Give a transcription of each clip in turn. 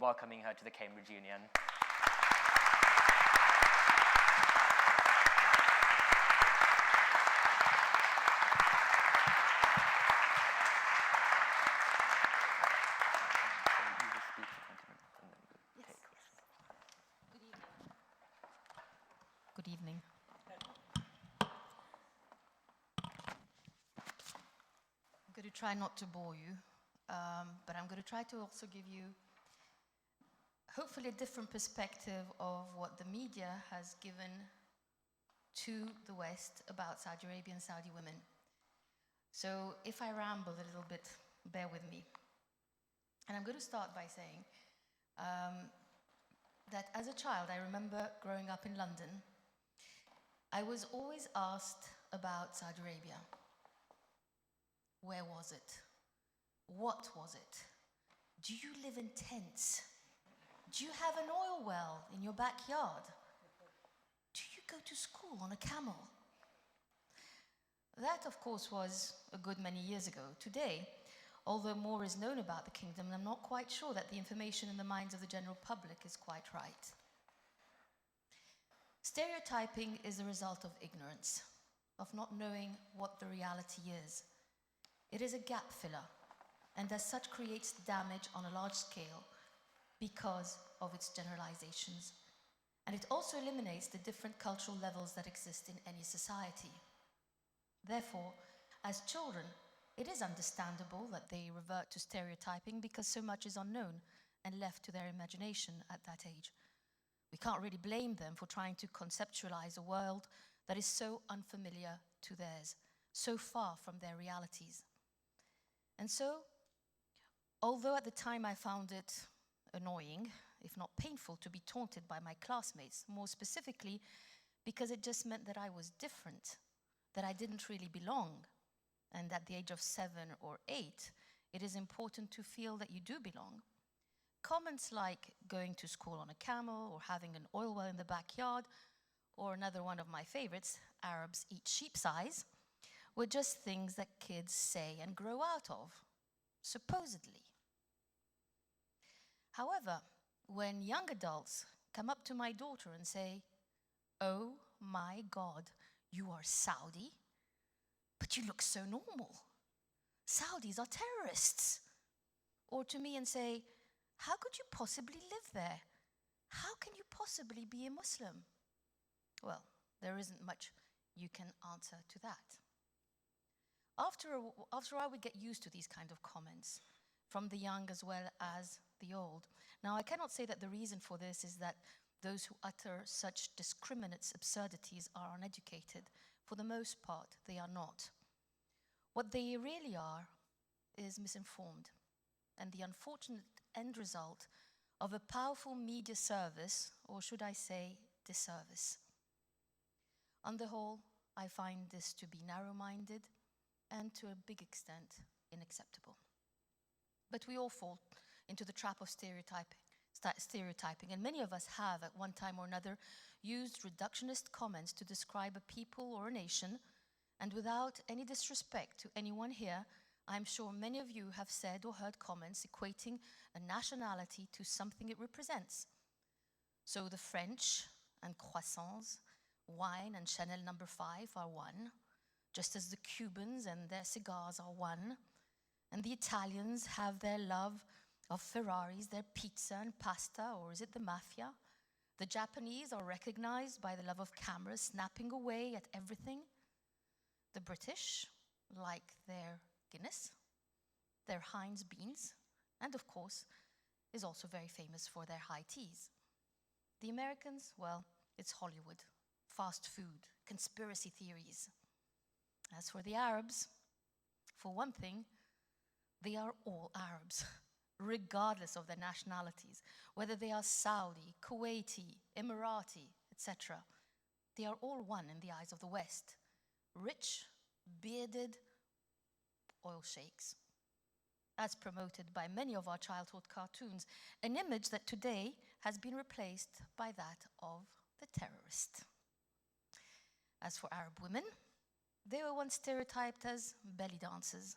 welcoming her to the Cambridge Union. Good evening. I'm going to try not to bore you, but I'm going to try to also give you hopefully a different perspective of what the media has given to the West about Saudi Arabia and Saudi women. So if I ramble a little bit, bear with me. And I'm going to start by saying that as a child, I remember growing up in London, I was always asked about Saudi Arabia. Where was it? What was it? Do you live in tents? Do you have an oil well in your backyard? Do you go to school on a camel? That, of course, was a good many years ago. Today, although more is known about the kingdom, I'm not quite sure that the information in the minds of the general public is quite right. Stereotyping is a result of ignorance, of not knowing what the reality is. It is a gap filler, and as such creates damage on a large scale because of its generalizations. And it also eliminates the different cultural levels that exist in any society. Therefore, as children, it is understandable that they revert to stereotyping because so much is unknown and left to their imagination at that age. We can't really blame them for trying to conceptualize a world that is so unfamiliar to theirs, so far from their realities. And so, although at the time I found it annoying, if not painful, to be taunted by my classmates, more specifically because it just meant that I was different, that I didn't really belong, and at the age of 7 or 8, it is important to feel that you do belong. Comments like going to school on a camel or having an oil well in the backyard, or another one of my favorites, Arabs eat sheep's eyes, were just things that kids say and grow out of, supposedly. However, when young adults come up to my daughter and say, "Oh my God, you are Saudi, but you look so normal. Saudis are terrorists." Or to me and say, "How could you possibly live there? How can you possibly be a Muslim?" Well, there isn't much you can answer to that. After a while, we get used to these kind of comments, from the young as well as the old. Now, I cannot say that the reason for this is that those who utter such discriminate absurdities are uneducated. For the most part, they are not. What they really are is misinformed, and the unfortunate end result of a powerful media service, or should I say, disservice. On the whole, I find this to be narrow-minded and to a big extent unacceptable. But we all fall into the trap of stereotyping, and many of us have, at one time or another, used reductionist comments to describe a people or a nation, and without any disrespect to anyone here, I'm sure many of you have said or heard comments equating a nationality to something it represents. So the French and croissants, wine and Chanel No. 5 are one, just as the Cubans and their cigars are one, and the Italians have their love of Ferraris, their pizza and pasta, or is it the mafia? The Japanese are recognized by the love of cameras snapping away at everything. The British like their Guinness, their Heinz beans, and of course, is also very famous for their high teas. The Americans, well, it's Hollywood, fast food, conspiracy theories. As for the Arabs, for one thing, they are all Arabs, regardless of their nationalities, whether they are Saudi, Kuwaiti, Emirati, etc. They are all one in the eyes of the West. Rich, bearded oil sheikhs, as promoted by many of our childhood cartoons, an image that today has been replaced by that of the terrorist. As for Arab women, they were once stereotyped as belly dancers,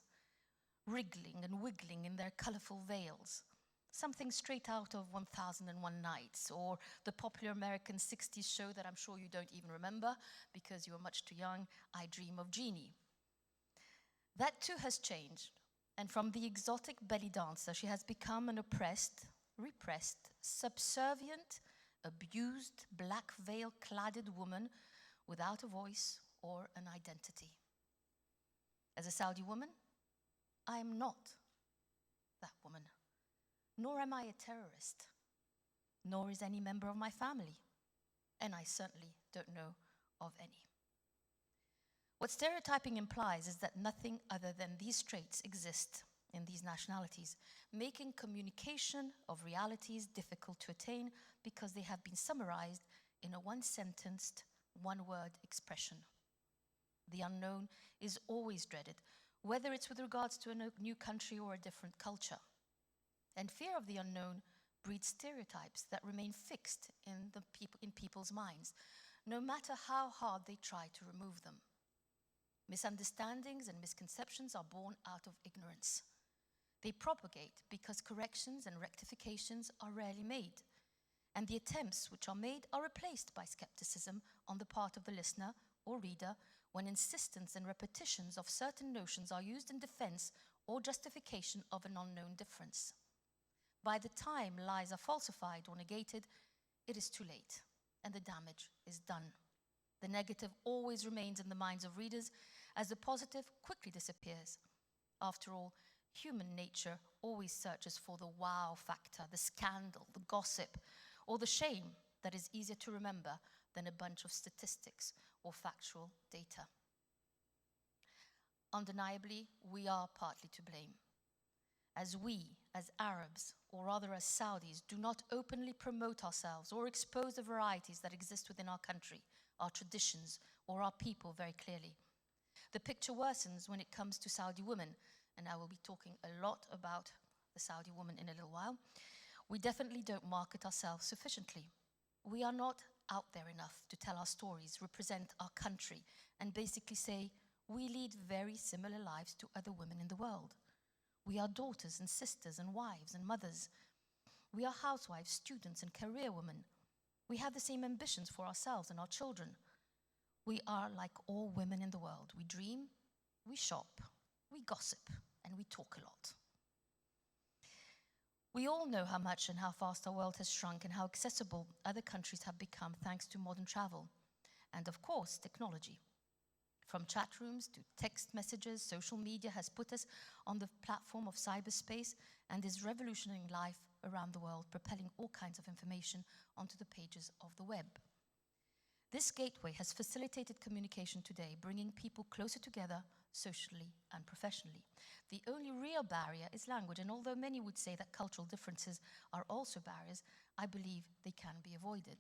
wriggling and wiggling in their colorful veils, something straight out of 1001 Nights, or the popular American 60s show that I'm sure you don't even remember because you were much too young, I Dream of Jeannie. That too has changed, and from the exotic belly dancer, she has become an oppressed, repressed, subservient, abused, black veil-cladded woman without a voice or an identity. As a Saudi woman, I am not that woman, nor am I a terrorist, nor is any member of my family, and I certainly don't know of any. What stereotyping implies is that nothing other than these traits exist in these nationalities, making communication of realities difficult to attain because they have been summarized in a one-sentenced, one-word expression. The unknown is always dreaded, whether it's with regards to a new country or a different culture. And fear of the unknown breeds stereotypes that remain fixed in people's minds, no matter how hard they try to remove them. Misunderstandings and misconceptions are born out of ignorance. They propagate because corrections and rectifications are rarely made, and the attempts which are made are replaced by skepticism on the part of the listener or reader when insistence and repetitions of certain notions are used in defense or justification of an unknown difference. By the time lies are falsified or negated, it is too late, and the damage is done. The negative always remains in the minds of readers, as the positive quickly disappears. After all, human nature always searches for the wow factor, the scandal, the gossip, or the shame that is easier to remember than a bunch of statistics or factual data. Undeniably, we are partly to blame, as we, as Arabs, or rather as Saudis, do not openly promote ourselves or expose the varieties that exist within our country, our traditions, or our people very clearly. The picture worsens when it comes to Saudi women, and I will be talking a lot about the Saudi woman in a little while. We definitely don't market ourselves sufficiently. We are not out there enough to tell our stories, represent our country, and basically say, we lead very similar lives to other women in the world. We are daughters and sisters and wives and mothers. We are housewives, students, and career women. We have the same ambitions for ourselves and our children. We are like all women in the world. We dream, we shop, we gossip, and we talk a lot. We all know how much and how fast our world has shrunk and how accessible other countries have become thanks to modern travel and, of course, technology. From chat rooms to text messages, social media has put us on the platform of cyberspace and is revolutionizing life around the world, propelling all kinds of information onto the pages of the web. This gateway has facilitated communication today, bringing people closer together socially and professionally. The only real barrier is language, and although many would say that cultural differences are also barriers, I believe they can be avoided.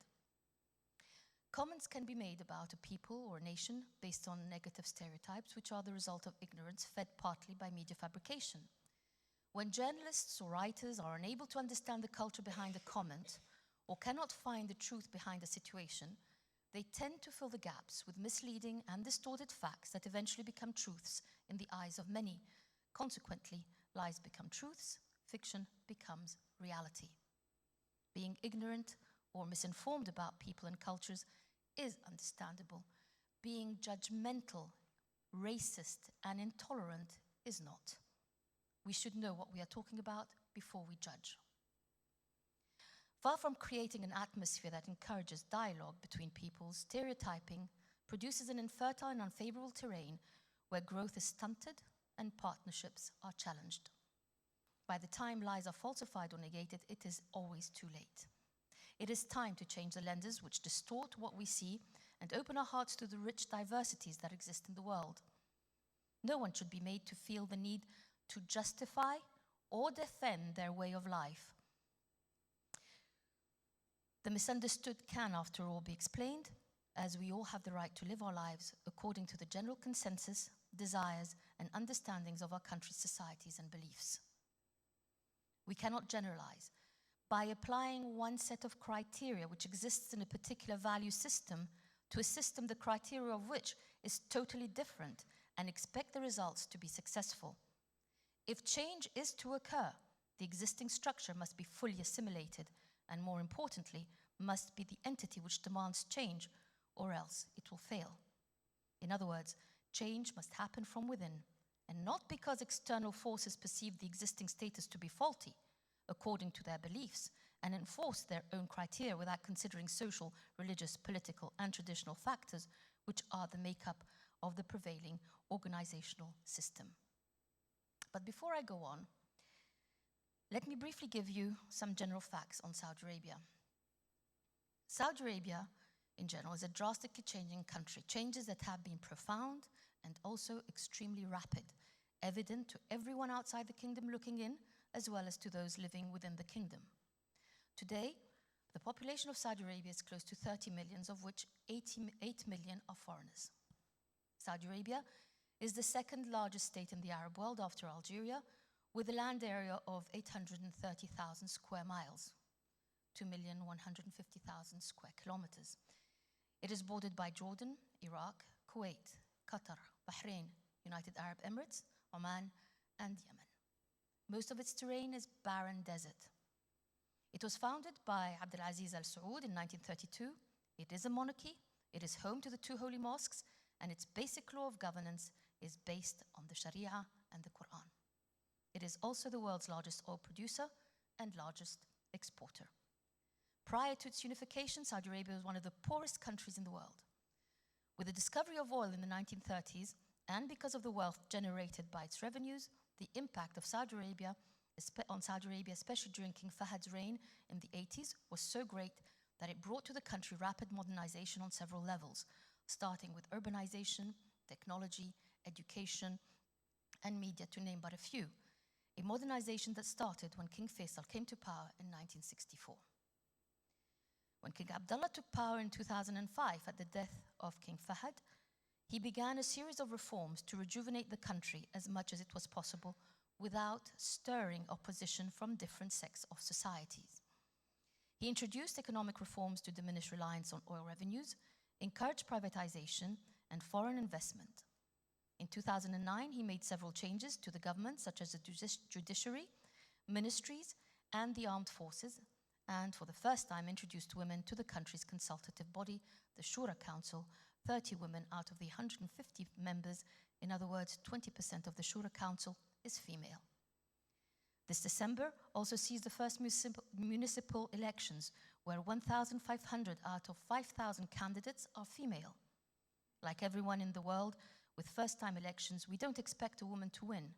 Comments can be made about a people or a nation based on negative stereotypes, which are the result of ignorance fed partly by media fabrication. When journalists or writers are unable to understand the culture behind a comment or cannot find the truth behind a situation, they tend to fill the gaps with misleading and distorted facts that eventually become truths in the eyes of many. Consequently, lies become truths, fiction becomes reality. Being ignorant or misinformed about people and cultures is understandable. Being judgmental, racist, and intolerant is not. We should know what we are talking about before we judge. Far from creating an atmosphere that encourages dialogue between peoples, stereotyping produces an infertile and unfavorable terrain where growth is stunted and partnerships are challenged. By the time lies are falsified or negated, it is always too late. It is time to change the lenses which distort what we see and open our hearts to the rich diversities that exist in the world. No one should be made to feel the need to justify or defend their way of life. The misunderstood can, after all, be explained, as we all have the right to live our lives according to the general consensus, desires, and understandings of our country's societies and beliefs. We cannot generalize. By applying one set of criteria which exists in a particular value system to a system the criteria of which is totally different and expect the results to be successful. If change is to occur, The existing structure must be fully assimilated and, more importantly, must be the entity which demands change, or else it will fail. In other words, change must happen from within, and not because external forces perceive the existing status to be faulty, according to their beliefs, and enforce their own criteria without considering social, religious, political, and traditional factors which are the makeup of the prevailing organizational system. But before I go on, let me briefly give you some general facts on Saudi Arabia. Saudi Arabia, in general, is a drastically changing country, changes that have been profound and also extremely rapid, evident to everyone outside the kingdom looking in, as well as to those living within the kingdom. Today, the population of Saudi Arabia is close to 30 million, of which 8 million are foreigners. Saudi Arabia is the second largest state in the Arab world after Algeria, with a land area of 830,000 square miles, 2,150,000 square kilometers. It is bordered by Jordan, Iraq, Kuwait, Qatar, Bahrain, United Arab Emirates, Oman, and Yemen. Most of its terrain is barren desert. It was founded by Abdulaziz Al Saud in 1932. It is a monarchy, it is home to the two holy mosques, and its basic law of governance is based on the Sharia and the Quran. It is also the world's largest oil producer and largest exporter. Prior to its unification, Saudi Arabia was one of the poorest countries in the world. With the discovery of oil in the 1930s, and because of the wealth generated by its revenues, the impact of Saudi Arabia on Saudi Arabia, especially during King Fahad's reign in the 80s, was so great that it brought to the country rapid modernization on several levels, starting with urbanization, technology, education, and media, to name but a few. A modernization that started when King Faisal came to power in 1964. When King Abdullah took power in 2005 at the death of King Fahad, he began a series of reforms to rejuvenate the country as much as it was possible without stirring opposition from different sects of societies. He introduced economic reforms to diminish reliance on oil revenues, encourage privatization and foreign investment. In 2009, he made several changes to the government, such as the judiciary, ministries, and the armed forces, and for the first time introduced women to the country's consultative body, the Shura Council, 30 women out of the 150 members. In other words, 20% of the Shura Council is female. This December also sees the first municipal elections, where 1,500 out of 5,000 candidates are female. Like everyone in the world, with first-time elections, we don't expect a woman to win,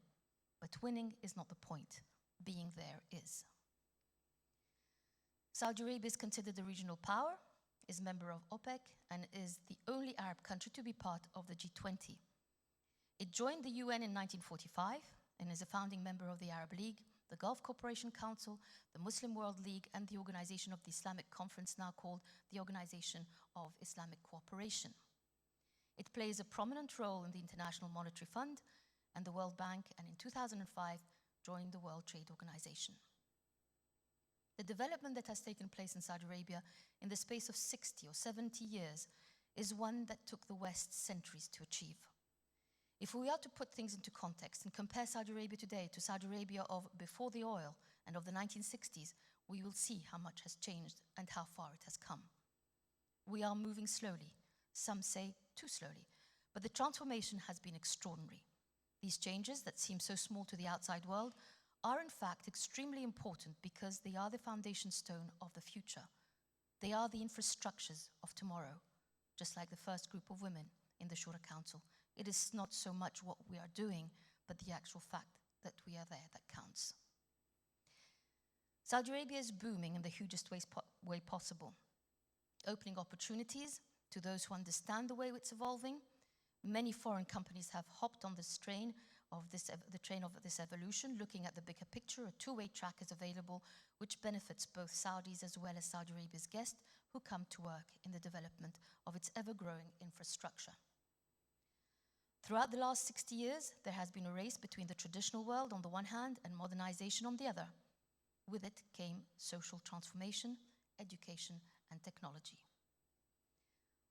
but winning is not the point. Being there is. Saudi Arabia is considered a regional power, is a member of OPEC, and is the only Arab country to be part of the G20. It joined the UN in 1945 and is a founding member of the Arab League, the Gulf Cooperation Council, the Muslim World League, and the organization of the Islamic Conference, now called the Organization of Islamic Cooperation. It plays a prominent role in the International Monetary Fund and the World Bank, and in 2005 joined the World Trade Organization. The development that has taken place in Saudi Arabia in the space of 60 or 70 years is one that took the West centuries to achieve. If we are to put things into context and compare Saudi Arabia today to Saudi Arabia of before the oil and of the 1960s, we will see how much has changed and how far it has come. We are moving slowly, some say too slowly, but the transformation has been extraordinary. These changes that seem so small to the outside world are in fact extremely important because they are the foundation stone of the future. They are the infrastructures of tomorrow, just like the first group of women in the Shura Council. It is not so much what we are doing, but the actual fact that we are there that counts. Saudi Arabia is booming in the hugest way possible, opening opportunities to those who understand the way it's evolving. Many foreign companies have hopped on this train of this evolution, looking at the bigger picture. A two-way track is available, which benefits both Saudis as well as Saudi Arabia's guests who come to work in the development of its ever-growing infrastructure. Throughout the last 60 years, there has been a race between the traditional world on the one hand and modernization on the other. With it came social transformation, education, and technology.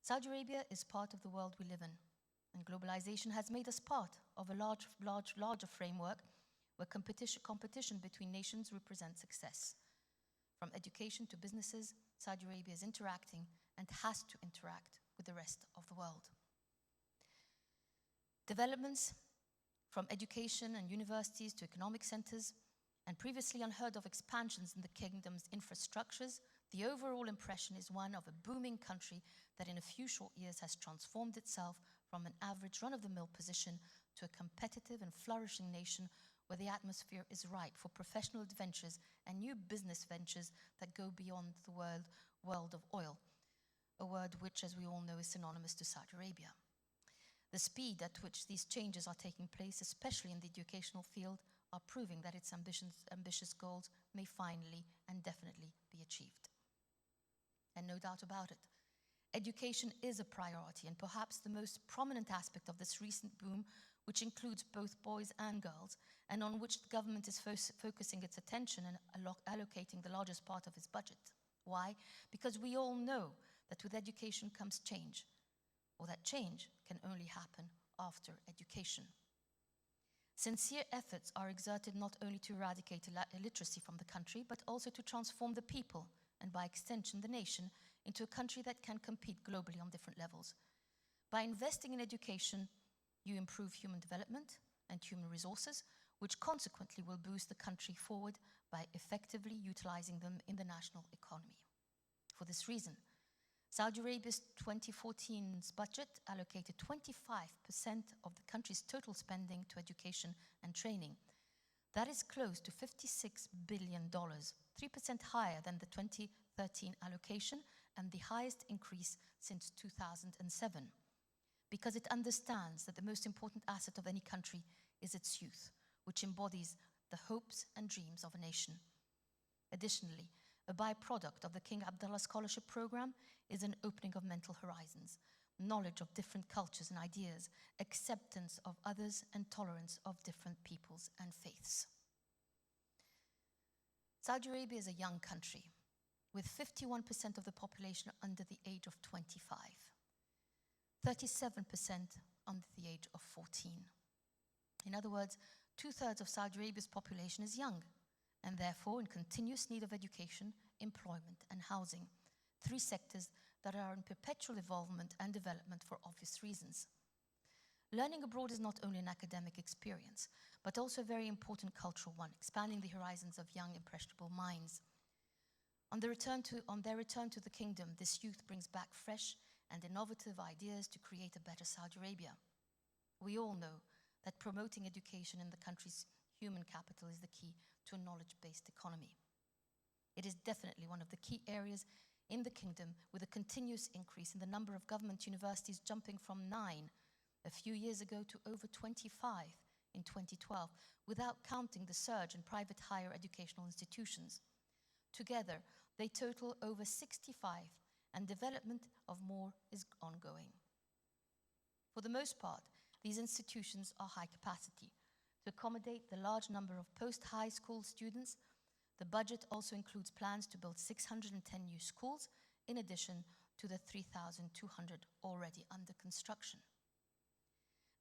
Saudi Arabia is part of the world we live in, and globalization has made us part of a larger framework where competition between nations represents success. From education to businesses, Saudi Arabia is interacting and has to interact with the rest of the world. Developments from education and universities to economic centers, and previously unheard of expansions in the kingdom's infrastructures, the overall impression is one of a booming country that in a few short years has transformed itself from an average run-of-the-mill position to a competitive and flourishing nation where the atmosphere is ripe for professional adventures and new business ventures that go beyond the world of oil, a word which, as we all know, is synonymous to Saudi Arabia. The speed at which these changes are taking place, especially in the educational field, are proving that its ambitious goals may finally and definitely be achieved. And no doubt about it, education is a priority and perhaps the most prominent aspect of this recent boom, which includes both boys and girls, and on which the government is focusing its attention and allocating the largest part of its budget. Why? Because we all know that with education comes change, or that change can only happen after education. Sincere efforts are exerted not only to eradicate illiteracy from the country, but also to transform the people, and by extension the nation, into a country that can compete globally on different levels. By investing in education, you improve human development and human resources, which consequently will boost the country forward by effectively utilizing them in the national economy. For this reason, Saudi Arabia's 2014's budget allocated 25% of the country's total spending to education and training. That is close to $56 billion, 3% higher than the 2013 allocation and the highest increase since 2007. Because it understands that the most important asset of any country is its youth, which embodies the hopes and dreams of a nation. Additionally, a byproduct of the King Abdullah Scholarship Program is an opening of mental horizons, knowledge of different cultures and ideas, acceptance of others, and tolerance of different peoples and faiths. Saudi Arabia is a young country, with 51% of the population under the age of 25, 37% under the age of 14. In other words, 2/3 of Saudi Arabia's population is young, and therefore in continuous need of education, employment, and housing, 3 sectors that are in perpetual evolvement and development for obvious reasons. Learning abroad is not only an academic experience, but also a very important cultural one, expanding the horizons of young, impressionable minds. On their return to the kingdom, this youth brings back fresh and innovative ideas to create a better Saudi Arabia. We all know that promoting education in the country's human capital is the key to a knowledge-based economy. It is definitely one of the key areas in the kingdom, with a continuous increase in the number of government universities jumping from 9 a few years ago to over 25 in 2012, without counting the surge in private higher educational institutions. Together, they total over 65, and development of more is ongoing. For the most part, these institutions are high capacity. To accommodate the large number of post-high school students, the budget also includes plans to build 610 new schools, in addition to the 3,200 already under construction.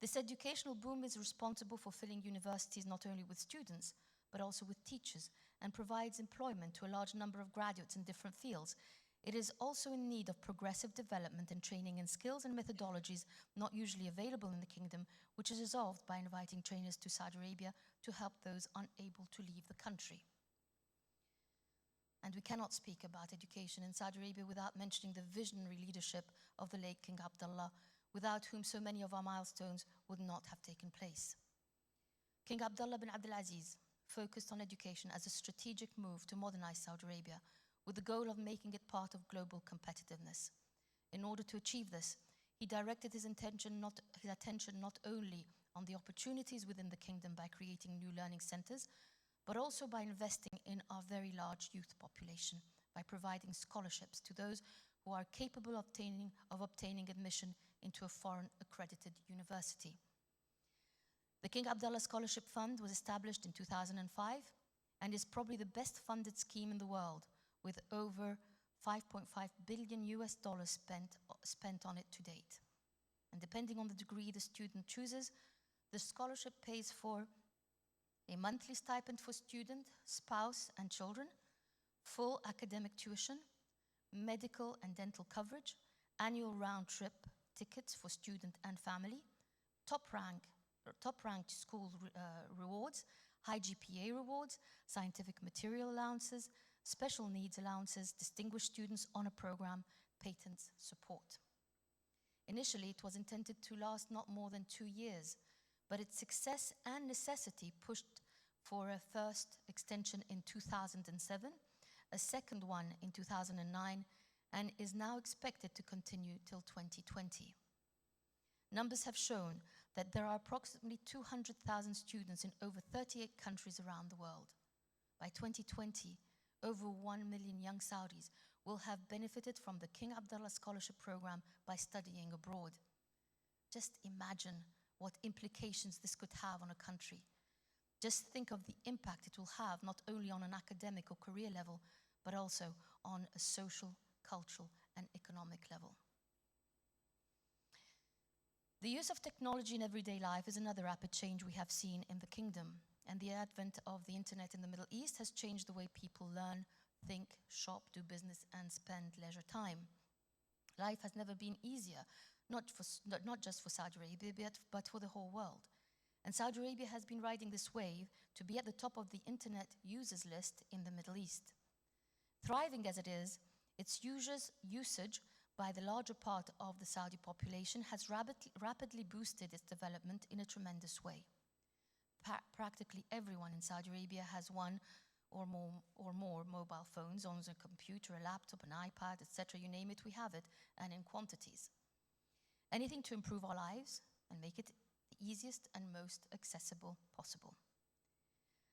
This educational boom is responsible for filling universities not only with students, but also with teachers, and provides employment to a large number of graduates in different fields. It is also in need of progressive development and training in skills and methodologies not usually available in the kingdom, which is resolved by inviting trainers to Saudi Arabia to help those unable to leave the country. And we cannot speak about education in Saudi Arabia without mentioning the visionary leadership of the late King Abdullah, without whom so many of our milestones would not have taken place. King Abdullah bin Abdulaziz focused on education as a strategic move to modernize Saudi Arabia, with the goal of making it part of global competitiveness. In order to achieve this, he directed his attention not only on the opportunities within the kingdom by creating new learning centers, but also by investing in our very large youth population, by providing scholarships to those who are capable of obtaining admission into a foreign accredited university. The King Abdullah Scholarship Fund was established in 2005 and is probably the best funded scheme in the world, with over $5.5 billion spent on it to date. And depending on the degree the student chooses, the scholarship pays for a monthly stipend for student, spouse, and children, full academic tuition, medical and dental coverage, annual round-trip tickets for student and family, top-ranked school rewards, high GPA rewards, scientific material allowances, special needs allowances, distinguished students honor program, patents support. Initially, it was intended to last not more than 2 years, but its success and necessity pushed for a first extension in 2007, a second one in 2009, and is now expected to continue till 2020. Numbers have shown that there are approximately 200,000 students in over 38 countries around the world. By 2020, over 1 million young Saudis will have benefited from the King Abdullah Scholarship Program by studying abroad. Just imagine what implications this could have on a country. Just think of the impact it will have not only on an academic or career level, but also on a social, cultural, and economic level. The use of technology in everyday life is another rapid change we have seen in the kingdom, and the advent of the internet in the Middle East has changed the way people learn, think, shop, do business, and spend leisure time. Life has never been easier, not just for Saudi Arabia, but for the whole world. And Saudi Arabia has been riding this wave to be at the top of the internet users list in the Middle East. Thriving as it is, its usage by the larger part of the Saudi population has rapidly boosted its development in a tremendous way. Practically everyone in Saudi Arabia has one or more mobile phones, owns a computer, a laptop, an iPad, etc. You name it, we have it, and in quantities. Anything to improve our lives and make it the easiest and most accessible possible.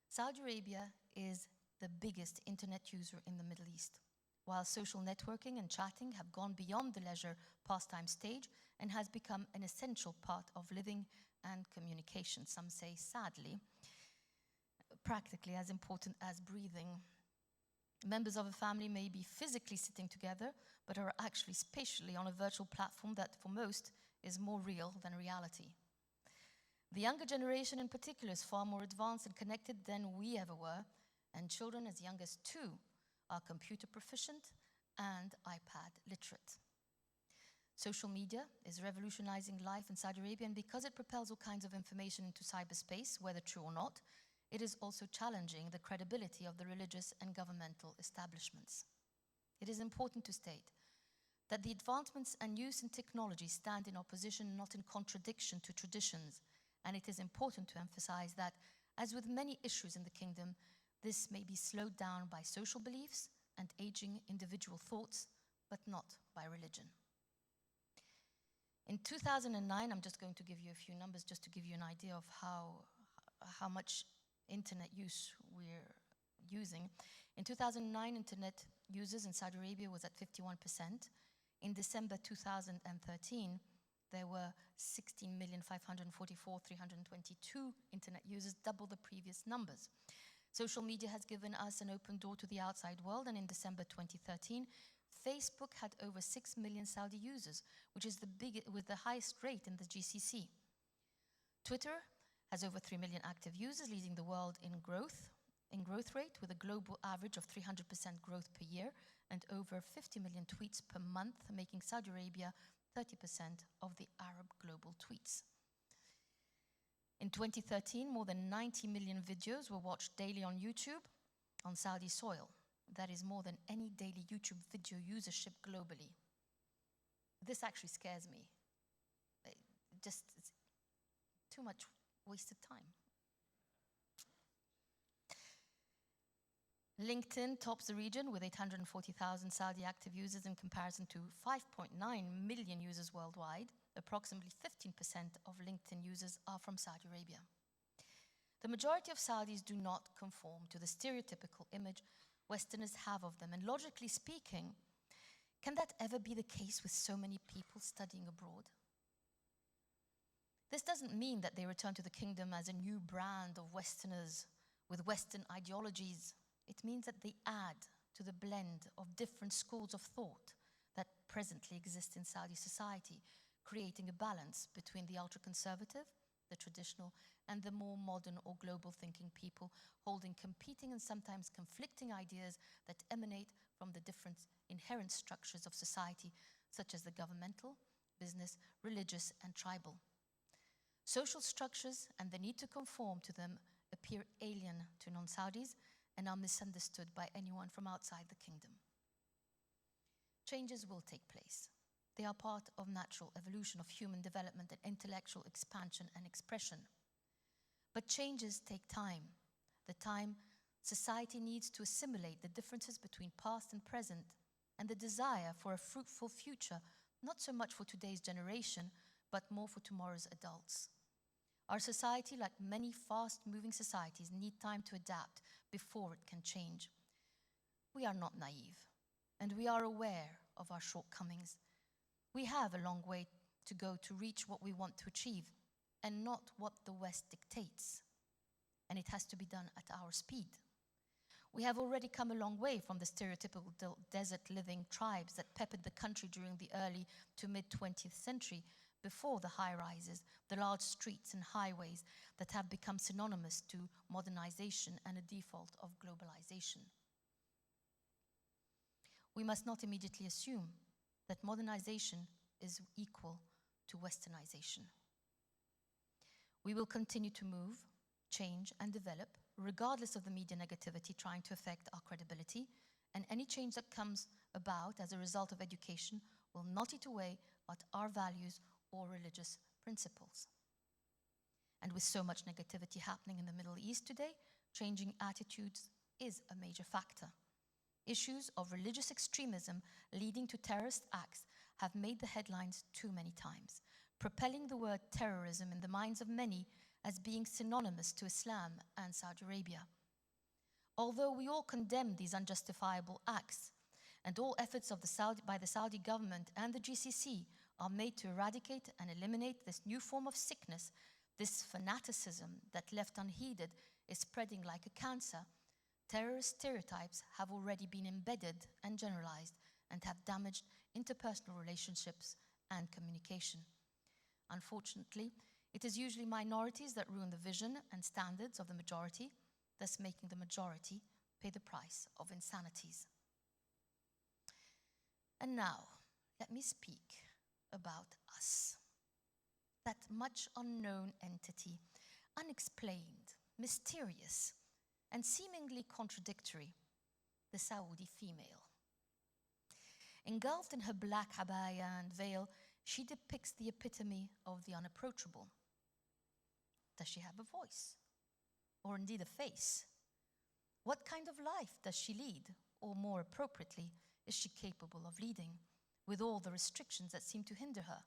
Saudi Arabia is the biggest internet user in the Middle East, while social networking and chatting have gone beyond the leisure pastime stage and has become an essential part of living and communication. Some say, sadly, practically as important as breathing. Members of a family may be physically sitting together, but are actually spatially on a virtual platform that, for most, is more real than reality. The younger generation in particular is far more advanced and connected than we ever were, and children as young as 2 are computer proficient and iPad literate. Social media is revolutionizing life in Saudi Arabia, and because it propels all kinds of information into cyberspace, whether true or not, it is also challenging the credibility of the religious and governmental establishments. It is important to state that the advancements and use in technology stand in opposition, not in contradiction to traditions, and it is important to emphasize that, as with many issues in the kingdom, this may be slowed down by social beliefs and aging individual thoughts, but not by religion. In 2009, I'm just going to give you a few numbers just to give you an idea of how much internet use we're using. In 2009, internet users in Saudi Arabia was at 51%. In December 2013, there were 16,544,322 internet users, double the previous numbers. Social media has given us an open door to the outside world, and in December 2013, Facebook had over 6 million Saudi users, which is with the highest rate in the GCC. Twitter has over 3 million active users, leading the world in growth rate, with a global average of 300% growth per year and over 50 million tweets per month, making Saudi Arabia 30% of the Arab global tweets. In 2013, more than 90 million videos were watched daily on YouTube on Saudi soil. That is more than any daily YouTube video usership globally. This actually scares me. It's too much wasted time. LinkedIn tops the region with 840,000 Saudi active users in comparison to 5.9 million users worldwide. Approximately 15% of LinkedIn users are from Saudi Arabia. The majority of Saudis do not conform to the stereotypical image Westerners have of them, and logically speaking, can that ever be the case with so many people studying abroad? This doesn't mean that they return to the kingdom as a new brand of Westerners with Western ideologies. It means that they add to the blend of different schools of thought that presently exist in Saudi society, creating a balance between the ultra-conservative the traditional, and the more modern or global thinking people holding competing and sometimes conflicting ideas that emanate from the different inherent structures of society, such as the governmental, business, religious, and tribal. Social structures and the need to conform to them appear alien to non-Saudis and are misunderstood by anyone from outside the kingdom. Changes will take place. They are part of natural evolution of human development and intellectual expansion and expression. But changes take time, the time society needs to assimilate the differences between past and present, and the desire for a fruitful future, not so much for today's generation, but more for tomorrow's adults. Our society, like many fast-moving societies, need time to adapt before it can change. We are not naive, and we are aware of our shortcomings. We have a long way to go to reach what we want to achieve, and not what the West dictates. And it has to be done at our speed. We have already come a long way from the stereotypical desert-living tribes that peppered the country during the early to mid-20th century, before the high-rises, the large streets and highways that have become synonymous to modernization and a default of globalization. We must not immediately assume that modernization is equal to westernization. We will continue to move, change, and develop, regardless of the media negativity trying to affect our credibility, and any change that comes about as a result of education will not eat away at our values or religious principles. And with so much negativity happening in the Middle East today, changing attitudes is a major factor. Issues of religious extremism leading to terrorist acts have made the headlines too many times, propelling the word terrorism in the minds of many as being synonymous to Islam and Saudi Arabia. Although we all condemn these unjustifiable acts, and all efforts of by the Saudi government and the GCC are made to eradicate and eliminate this new form of sickness, this fanaticism that left unheeded is spreading like a cancer, terrorist stereotypes have already been embedded and generalized and have damaged interpersonal relationships and communication. Unfortunately, it is usually minorities that ruin the vision and standards of the majority, thus making the majority pay the price of insanities. And now, let me speak about us. That much unknown entity, unexplained, mysterious, and seemingly contradictory, the Saudi female. Engulfed in her black abaya and veil, she depicts the epitome of the unapproachable. Does she have a voice? Or indeed a face? What kind of life does she lead? Or more appropriately, is she capable of leading, with all the restrictions that seem to hinder her?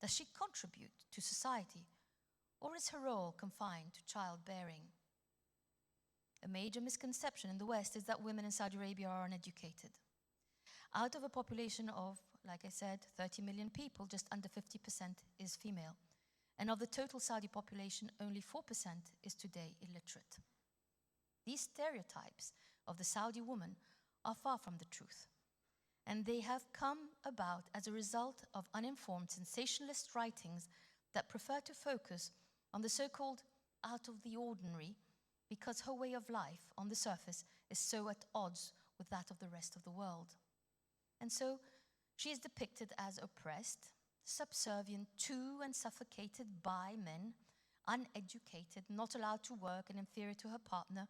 Does she contribute to society? Or is her role confined to childbearing? A major misconception in the West is that women in Saudi Arabia are uneducated. Out of a population of, like I said, 30 million people, just under 50% is female. And of the total Saudi population, only 4% is today illiterate. These stereotypes of the Saudi woman are far from the truth. And they have come about as a result of uninformed sensationalist writings that prefer to focus on the so-called out of the ordinary because her way of life on the surface is so at odds with that of the rest of the world. And so she is depicted as oppressed, subservient to and suffocated by men, uneducated, not allowed to work and inferior to her partner,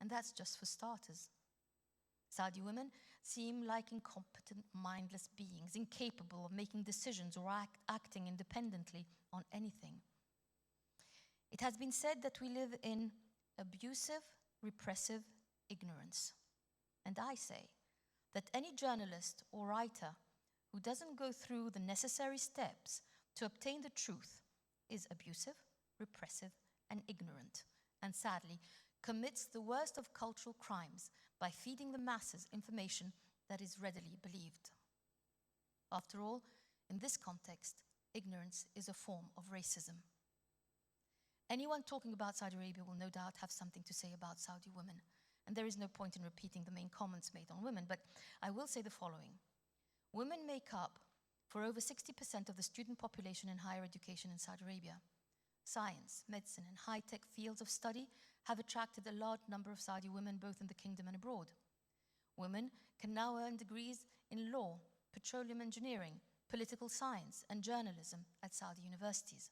and that's just for starters. Saudi women seem like incompetent, mindless beings, incapable of making decisions or acting independently on anything. It has been said that we live in abusive, repressive ignorance. And I say that any journalist or writer who doesn't go through the necessary steps to obtain the truth is abusive, repressive, and ignorant, and sadly commits the worst of cultural crimes by feeding the masses information that is readily believed. After all, in this context, ignorance is a form of racism. Anyone talking about Saudi Arabia will no doubt have something to say about Saudi women, and there is no point in repeating the main comments made on women, but I will say the following. Women make up for over 60% of the student population in higher education in Saudi Arabia. Science, medicine, and high-tech fields of study have attracted a large number of Saudi women both in the kingdom and abroad. Women can now earn degrees in law, petroleum engineering, political science, and journalism at Saudi universities.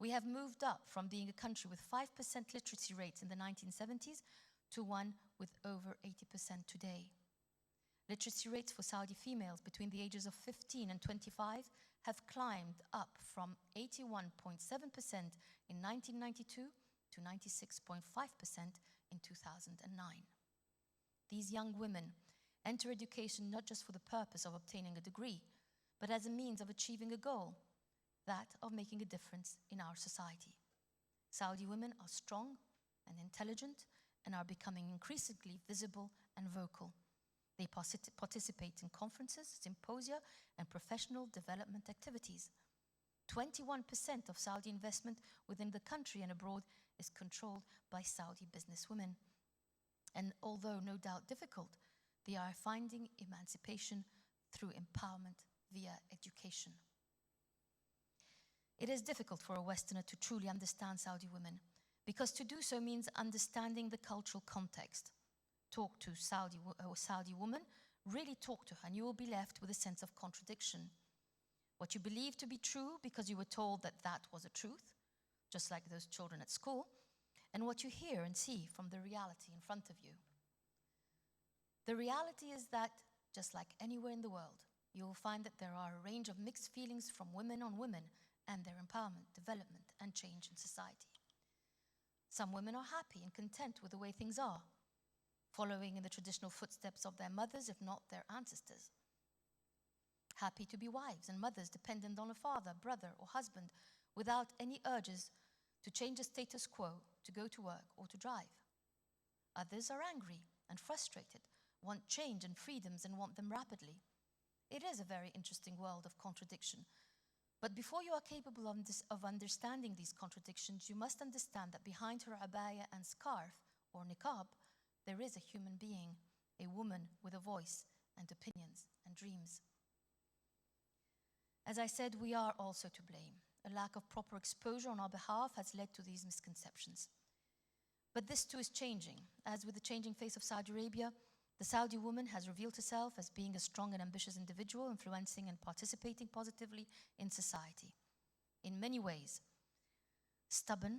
We have moved up from being a country with 5% literacy rates in the 1970s to one with over 80% today. Literacy rates for Saudi females between the ages of 15 and 25 have climbed up from 81.7% in 1992 to 96.5% in 2009. These young women enter education not just for the purpose of obtaining a degree, but as a means of achieving a goal, that of making a difference in our society. Saudi women are strong and intelligent and are becoming increasingly visible and vocal. They participate in conferences, symposia, and professional development activities. 21% of Saudi investment within the country and abroad is controlled by Saudi businesswomen. And although no doubt difficult, they are finding emancipation through empowerment via education. It is difficult for a Westerner to truly understand Saudi women, because to do so means understanding the cultural context. Talk to a Saudi woman, really talk to her, and you will be left with a sense of contradiction. What you believe to be true because you were told that that was a truth, just like those children at school, and what you hear and see from the reality in front of you. The reality is that, just like anywhere in the world, you will find that there are a range of mixed feelings from women on women and their empowerment, development, and change in society. Some women are happy and content with the way things are, following in the traditional footsteps of their mothers, if not their ancestors. Happy to be wives and mothers dependent on a father, brother, or husband, without any urges to change the status quo, to go to work, or to drive. Others are angry and frustrated, want change and freedoms, and want them rapidly. It is a very interesting world of contradiction. But before you are capable of understanding these contradictions, you must understand that behind her abaya and scarf, or niqab, there is a human being, a woman with a voice and opinions and dreams. As I said, we are also to blame. A lack of proper exposure on our behalf has led to these misconceptions. But this too is changing. As with the changing face of Saudi Arabia, the Saudi woman has revealed herself as being a strong and ambitious individual, influencing and participating positively in society. In many ways, stubborn,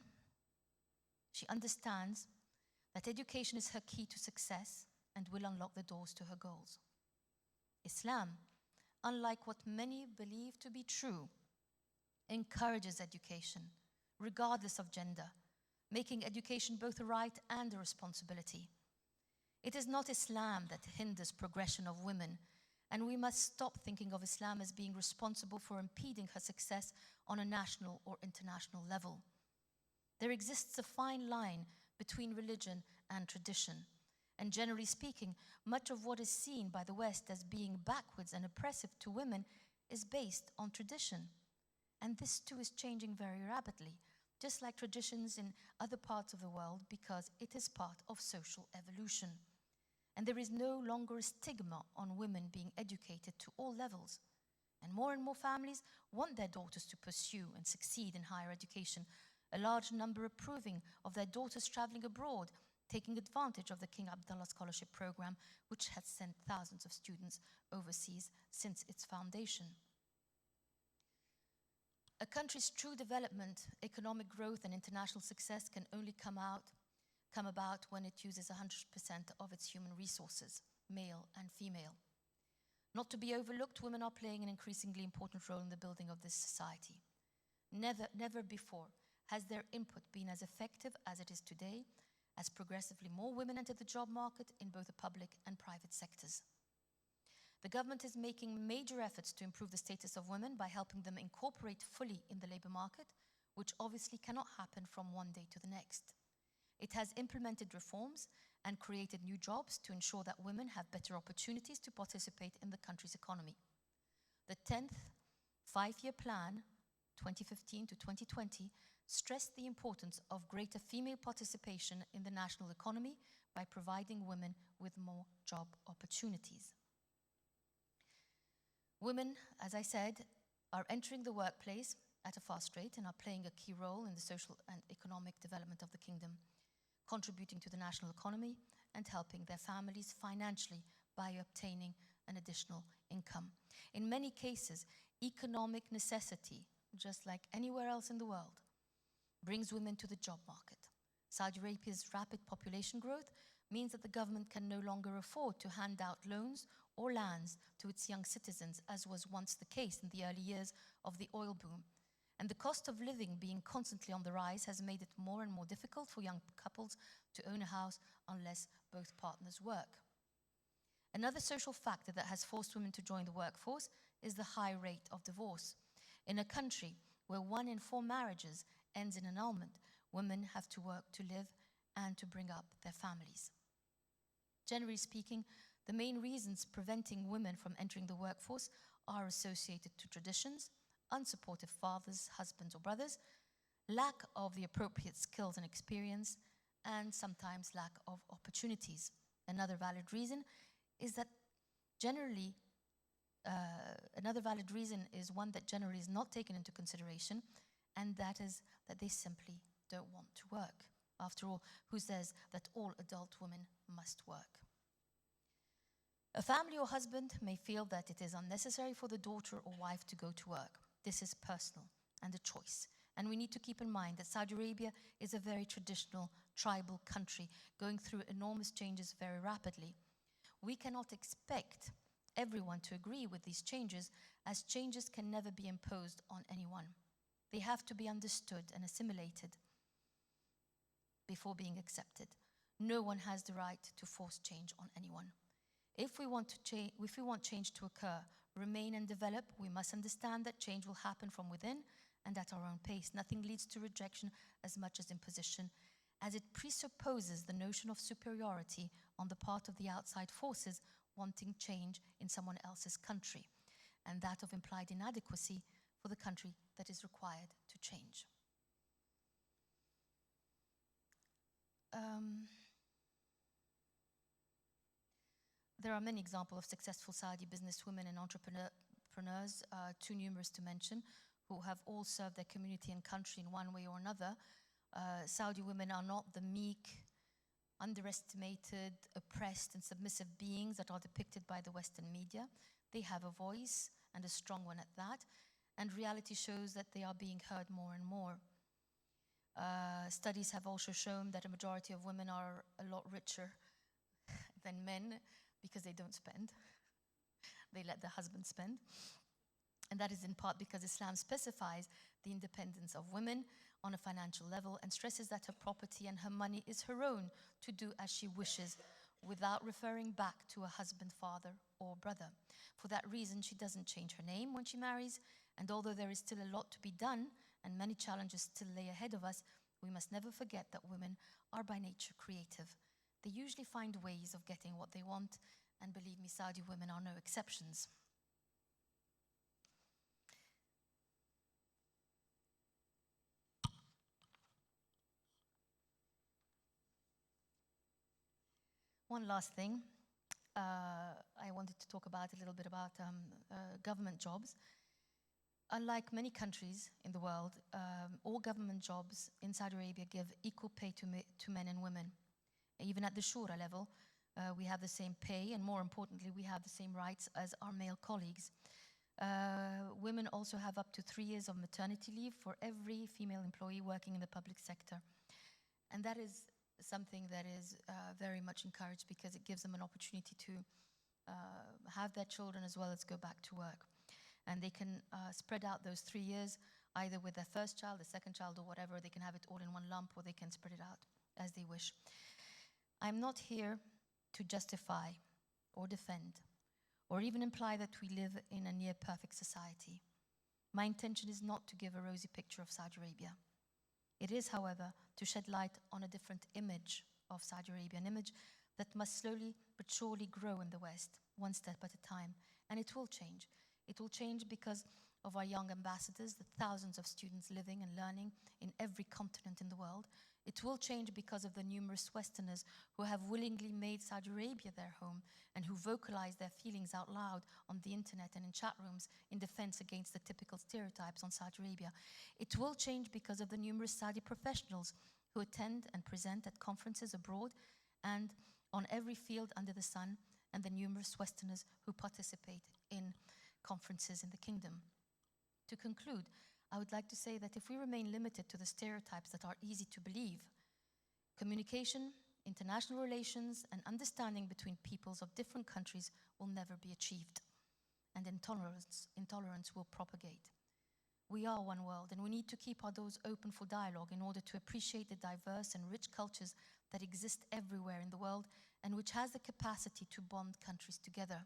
she understands that education is her key to success and will unlock the doors to her goals. Islam, unlike what many believe to be true, encourages education, regardless of gender, making education both a right and a responsibility. It is not Islam that hinders progression of women, and we must stop thinking of Islam as being responsible for impeding her success on a national or international level. There exists a fine line between religion and tradition, and generally speaking, much of what is seen by the West as being backwards and oppressive to women is based on tradition. And this too is changing very rapidly, just like traditions in other parts of the world, because it is part of social evolution. And there is no longer a stigma on women being educated to all levels. And more families want their daughters to pursue and succeed in higher education, a large number approving of their daughters traveling abroad, taking advantage of the King Abdullah Scholarship Program, which has sent thousands of students overseas since its foundation. A country's true development, economic growth, and international success can only come about when it uses 100% of its human resources, male and female. Not to be overlooked, women are playing an increasingly important role in the building of this society. Never before has their input been as effective as it is today, as progressively more women enter the job market in both the public and private sectors. The government is making major efforts to improve the status of women by helping them incorporate fully in the labor market, which obviously cannot happen from one day to the next. It has implemented reforms and created new jobs to ensure that women have better opportunities to participate in the country's economy. The 10th five-year plan, 2015 to 2020, stressed the importance of greater female participation in the national economy by providing women with more job opportunities. Women, as I said, are entering the workplace at a fast rate and are playing a key role in the social and economic development of the kingdom, contributing to the national economy and helping their families financially by obtaining an additional income. In many cases, economic necessity, just like anywhere else in the world, brings women to the job market. Saudi Arabia's rapid population growth means that the government can no longer afford to hand out loans or lands to its young citizens, as was once the case in the early years of the oil boom. And the cost of living being constantly on the rise has made it more and more difficult for young couples to own a house unless both partners work. Another social factor that has forced women to join the workforce is the high rate of divorce. In a country where 1 in 4 marriages ends in annulment, women have to work to live and to bring up their families. Generally speaking, the main reasons preventing women from entering the workforce are associated to traditions, unsupportive fathers, husbands or brothers, lack of the appropriate skills and experience, and sometimes lack of opportunities. Another valid reason is one that generally is not taken into consideration, and that is that they simply don't want to work. After all, who says that all adult women must work? A family or husband may feel that it is unnecessary for the daughter or wife to go to work. This is personal and a choice. And we need to keep in mind that Saudi Arabia is a very traditional, tribal country going through enormous changes very rapidly. We cannot expect everyone to agree with these changes, as changes can never be imposed on anyone. They have to be understood and assimilated before being accepted. No one has the right to force change on anyone. If we want change to occur, remain and develop, we must understand that change will happen from within and at our own pace. Nothing leads to rejection as much as imposition, as it presupposes the notion of superiority on the part of the outside forces wanting change in someone else's country, and that of implied inadequacy for the country that is required to change. There are many examples of successful Saudi businesswomen and entrepreneurs, too numerous to mention, who have all served their community and country in one way or another. Saudi women are not the meek, underestimated, oppressed and submissive beings that are depicted by the Western media. They have a voice, and a strong one at that, and reality shows that they are being heard more and more. Studies have also shown that a majority of women are a lot richer than men because they don't spend. They let their husbands spend. And that is in part because Islam specifies the independence of women on a financial level and stresses that her property and her money is her own to do as she wishes without referring back to a husband, father, or brother. For that reason, she doesn't change her name when she marries, and although there is still a lot to be done and many challenges still lay ahead of us, we must never forget that women are by nature creative. They usually find ways of getting what they want, and believe me, Saudi women are no exceptions. One last thing, I wanted to talk about a little bit about government jobs. Unlike many countries in the world, all government jobs in Saudi Arabia give equal pay to men and women. Even at the Shura level, we have the same pay, and more importantly, we have the same rights as our male colleagues. Women also have up to 3 years of maternity leave for every female employee working in the public sector. And that is something that is very much encouraged because it gives them an opportunity to have their children as well as go back to work. And they can spread out those 3 years either with their first child, the second child, or whatever. They can have it all in one lump, or they can spread it out as they wish. I'm not here to justify or defend or even imply that we live in a near-perfect society. My intention is not to give a rosy picture of Saudi Arabia. It is, however, to shed light on a different image of Saudi Arabia, an image that must slowly but surely grow in the West, one step at a time. And it will change. It will change because of our young ambassadors, the thousands of students living and learning in every continent in the world. It will change because of the numerous Westerners who have willingly made Saudi Arabia their home and who vocalize their feelings out loud on the internet and in chat rooms in defense against the typical stereotypes on Saudi Arabia. It will change because of the numerous Saudi professionals who attend and present at conferences abroad and on every field under the sun, and the numerous Westerners who participate in conferences in the kingdom. To conclude, I would like to say that if we remain limited to the stereotypes that are easy to believe, communication, international relations, and understanding between peoples of different countries will never be achieved, and intolerance will propagate. We are one world, and we need to keep our doors open for dialogue in order to appreciate the diverse and rich cultures that exist everywhere in the world and which has the capacity to bond countries together.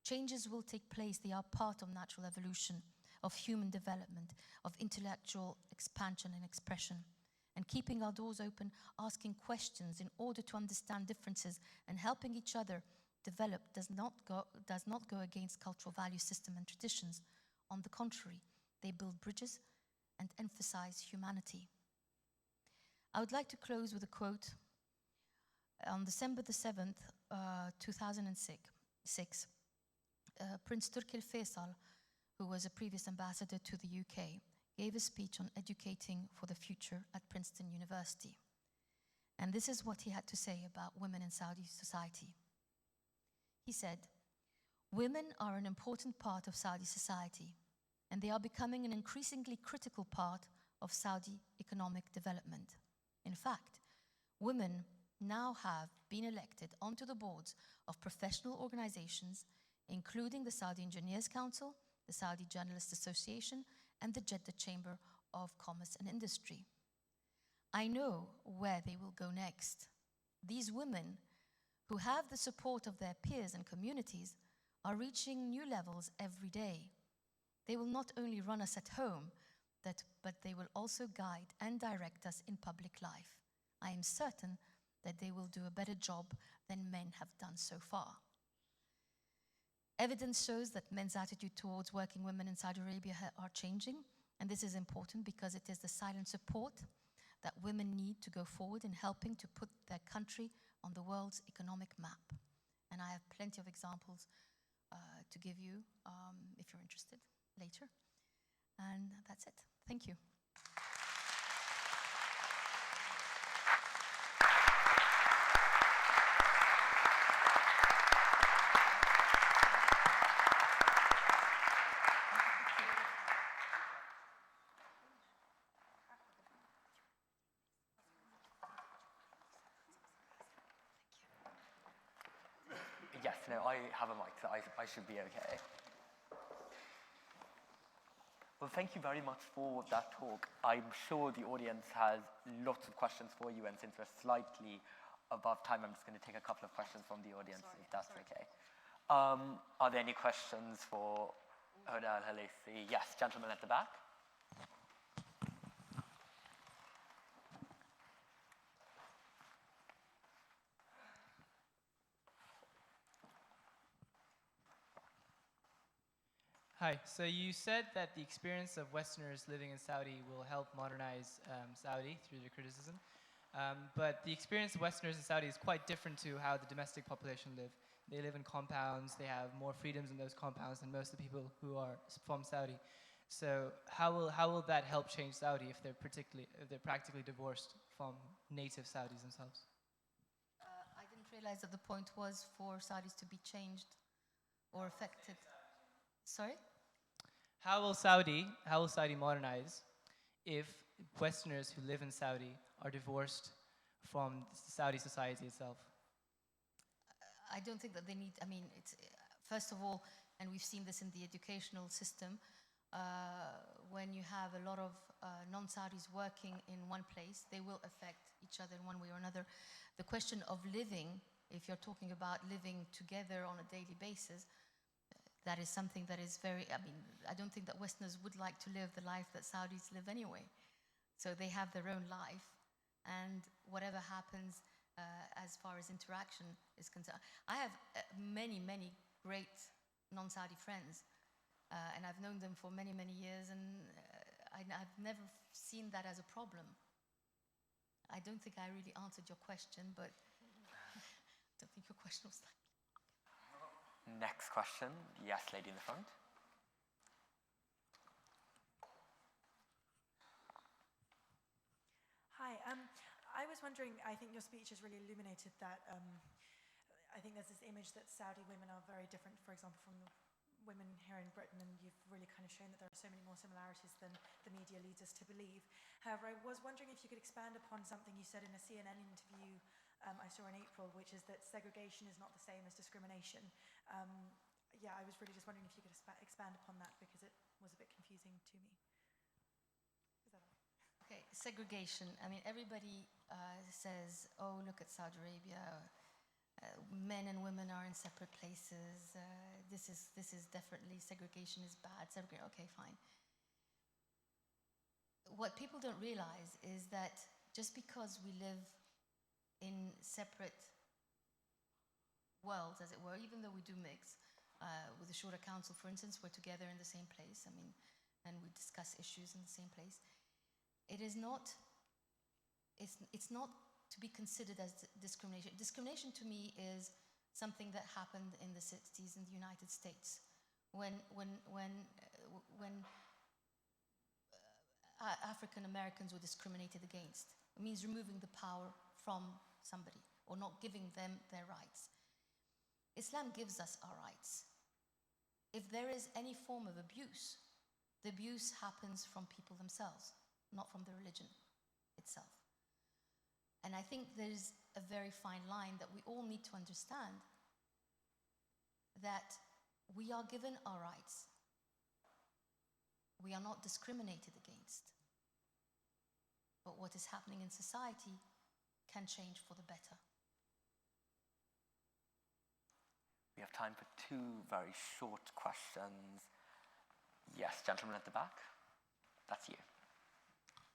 Changes will take place. They are part of natural evolution, of human development, of intellectual expansion and expression. And keeping our doors open, asking questions in order to understand differences and helping each other develop does not go against cultural value system and traditions. On the contrary, they build bridges and emphasize humanity. I would like to close with a quote. On December the 7th, 2006, Prince Turki Al-Faisal, who was a previous ambassador to the UK, gave a speech on educating for the future at Princeton University. And this is what he had to say about women in Saudi society. He said, "Women are an important part of Saudi society, and they are becoming an increasingly critical part of Saudi economic development. In fact, women now have been elected onto the boards of professional organizations, including the Saudi Engineers Council, the Saudi Journalists Association, and the Jeddah Chamber of Commerce and Industry. I know where they will go next. These women, who have the support of their peers and communities, are reaching new levels every day. They will not only run us at home, but they will also guide and direct us in public life. I am certain that they will do a better job than men have done so far." Evidence shows that men's attitude towards working women in Saudi Arabia are changing, and this is important because it is the silent support that women need to go forward in helping to put their country on the world's economic map. And I have plenty of examples to give you if you're interested later. And that's it. Thank you. Yes, no, I have a mic, so I should be okay. Well, thank you very much for that talk. I'm sure the audience has lots of questions for you, and since we're slightly above time, I'm just going to take a couple of questions from the audience, if that's okay. Are there any questions for Hoda Al-Helaissi? Yes, gentleman at the back. Hi, so you said that the experience of Westerners living in Saudi will help modernize Saudi through your criticism. But the experience of Westerners in Saudi is quite different to how the domestic population live. They live in compounds, they have more freedoms in those compounds than most of the people who are from Saudi. So how will that help change Saudi if they're practically divorced from native Saudis themselves? I didn't realize that the point was for Saudis to be changed or affected. Sorry? How will Saudi modernize if Westerners who live in Saudi are divorced from Saudi society itself? I don't think that they need, it's, first of all, and we've seen this in the educational system, when you have a lot of non-Saudis working in one place, they will affect each other in one way or another. The question of living, if you're talking about living together on a daily basis, that is something that is very, I don't think that Westerners would like to live the life that Saudis live anyway. So they have their own life, and whatever happens as far as interaction is concerned. I have many, many great non-Saudi friends, and I've known them for many, many years, and I've never seen that as a problem. I don't think I really answered your question, but I don't think your question was that. Next question. Yes, lady in the front. Hi. I was wondering, I think your speech has really illuminated that I think there's this image that Saudi women are very different, for example, from the women here in Britain, and you've really kind of shown that there are so many more similarities than the media leads us to believe. However, I was wondering if you could expand upon something you said in a CNN interview I saw in April, which is that segregation is not the same as discrimination. Yeah, I was really just wondering if you could expand upon that, because it was a bit confusing to me. Is that all right? Okay, segregation. I mean, everybody says, oh, look at Saudi Arabia. Men and women are in separate places. This is definitely, segregation is bad. Okay, fine. What people don't realize is that just because we live in separate worlds, as it were, even though we do mix, with the Shura Council, for instance, we're together in the same place, and we discuss issues in the same place. It's not to be considered as discrimination. Discrimination to me is something that happened in the 60s in the United States, when African Americans were discriminated against. It means removing the power from somebody or not giving them their rights. Islam gives us our rights. If there is any form of abuse, the abuse happens from people themselves, not from the religion itself. And I think there's a very fine line that we all need to understand, that we are given our rights. We are not discriminated against. But what is happening in society can change for the better. We have time for two very short questions. Yes, gentleman at the back. That's you.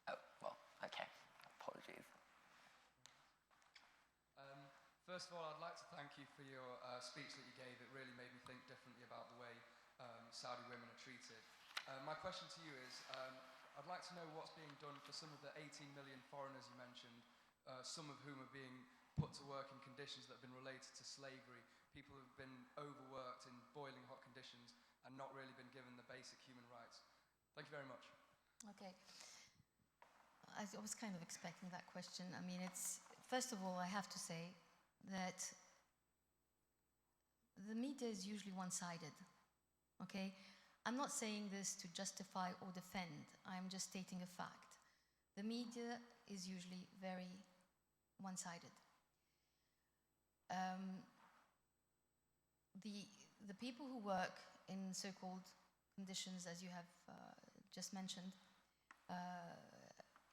Oh, well, okay. Apologies. First of all, I'd like to thank you for your speech that you gave. It really made me think differently about the way Saudi women are treated. My question to you is, I'd like to know what's being done for some of the 18 million foreigners you mentioned, some of whom are being put to work in conditions that have been related to slavery, people who've been overworked in boiling hot conditions and not really been given the basic human rights. Thank you very much. Okay. I was kind of expecting that question. I mean, first of all, I have to say that the media is usually one-sided, okay? I'm not saying this to justify or defend. I'm just stating a fact. The media is usually very one-sided. The people who work in so-called conditions, as you have just mentioned,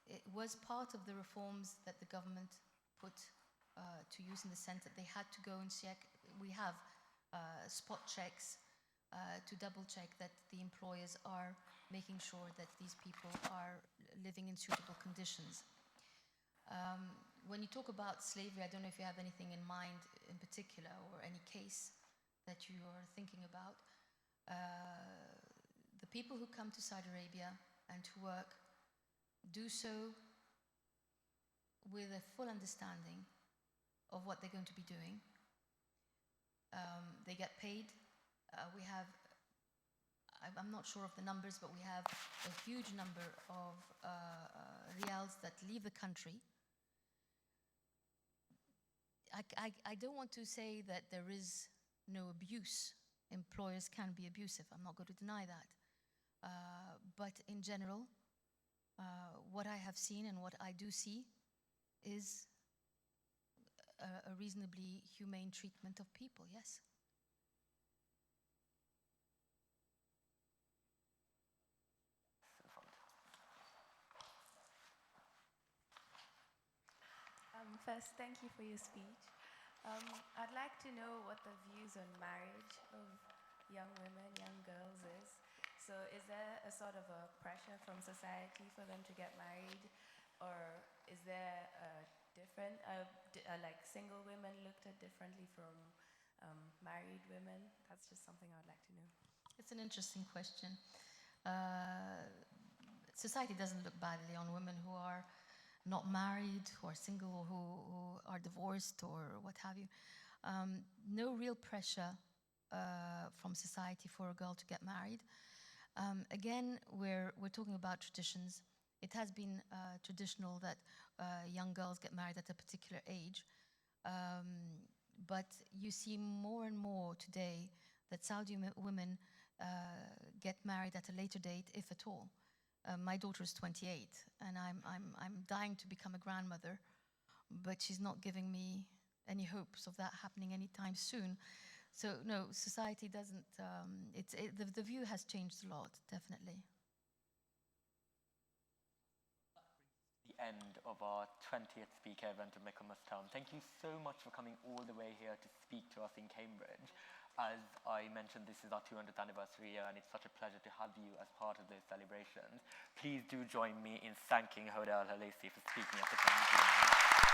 it was part of the reforms that the government put to use, in the sense that they had to go and check. We have spot checks to double check that the employers are making sure that these people are living in suitable conditions. When you talk about slavery, I don't know if you have anything in mind in particular, or any case that you are thinking about. The people who come to Saudi Arabia and to work do so with a full understanding of what they're going to be doing. They get paid. I'm not sure of the numbers, but we have a huge number of riyals that leave the country. I don't want to say that there is no abuse. Employers can be abusive. I'm not going to deny that. But in general, what I have seen and what I do see is a reasonably humane treatment of people, yes. First, thank you for your speech. I'd like to know what the views on marriage of young women, young girls is. So is there a sort of a pressure from society for them to get married? Or is there different, like single women looked at differently from married women? That's just something I'd like to know. It's an interesting question. Society doesn't look badly on women who are not married, who are single, or who are divorced, or what have you. No real pressure from society for a girl to get married. Again, we're talking about traditions. It has been traditional that young girls get married at a particular age. But you see more and more today that Saudi women get married at a later date, if at all. My daughter is 28, and I'm dying to become a grandmother, but she's not giving me any hopes of that happening anytime soon. So no, society doesn't. The view has changed a lot, definitely. The end of our 20th speaker event of Michaelmas Town. Thank you so much for coming all the way here to speak to us in Cambridge. As I mentioned, this is our 200th anniversary year, and it's such a pleasure to have you as part of those celebrations. Please do join me in thanking Hoda Al-Helaissi for speaking at the Cambridge Union.